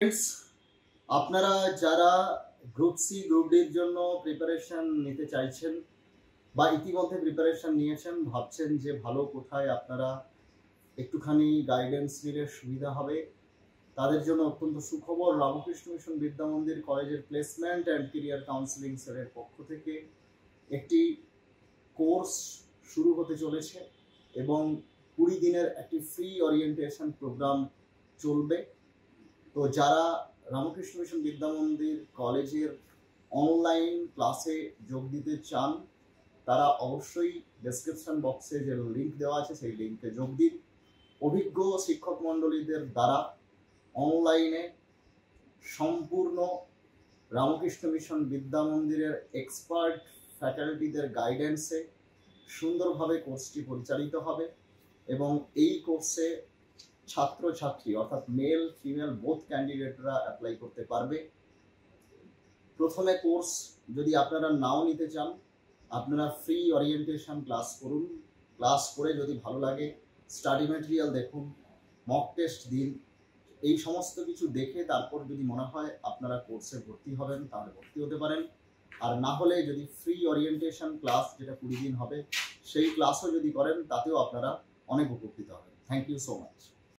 Friends আপনারা যারা group C group ডির জন্য প্রিপারেশন নিতে চাইছেন বা ইতিমধ্যে প্রিপারেশন নিয়েছেন, ভাবছেন যে ভালো কোথায় আপনারা একটুখানি গাইডেন্স নিলে সুবিধা হবে, তাদের জন্য অত্যন্ত সুখবর। রামকৃষ্ণ মিশন বিদ্যা মন্দির কলেজের প্লেসমেন্ট অ্যান্ড ক্যারিয়ার কাউন্সেলিং সেলের পক্ষ থেকে একটি কোর্স শুরু হতে চলেছে এবং 20 দিনের একটি ফ্রি ওরিয়েন্টেশন প্রোগ্রাম চলবে। তো যারা রামকৃষ্ণ মিশন বিদ্যা মন্দির কলেজের অনলাইন ক্লাসে যোগ দিতে চান, তারা অবশ্যই ডেসক্রিপশন বক্সে যে লিঙ্ক দেওয়া আছে সেই লিঙ্কে যোগ দিন। অভিজ্ঞ শিক্ষক মণ্ডলীদের দ্বারা অনলাইনে সম্পূর্ণ রামকৃষ্ণ মিশন বিদ্যা মন্দিরের এক্সপার্ট ফ্যাকাল্টিদের গাইডেন্সে সুন্দরভাবে কোর্সটি পরিচালিত হবে এবং এই কোর্সে ছাত্রছাত্রী অর্থাৎ মেল ফিমেল বোথ ক্যান্ডিডেটরা অ্যাপ্লাই করতে পারবে। প্রথমে কোর্স যদি আপনারা নাও নিতে চান, আপনারা ফ্রি ওরিয়েন্টেশন ক্লাস করুন। ক্লাস করে যদি ভালো লাগে স্টাডি ম্যাটেরিয়াল দেখুন, মক টেস্ট দিন, এই সমস্ত কিছু দেখে তারপর যদি মনে হয় আপনারা কোর্সে ভর্তি হবেন তাহলে ভর্তি হতে পারেন। আর না হলে যদি ফ্রি ওরিয়েন্টেশন ক্লাস যেটা 20 দিন হবে সেই ক্লাসও যদি করেন তাতেও আপনারা অনেক উপকৃত হবেন। Thank you so much.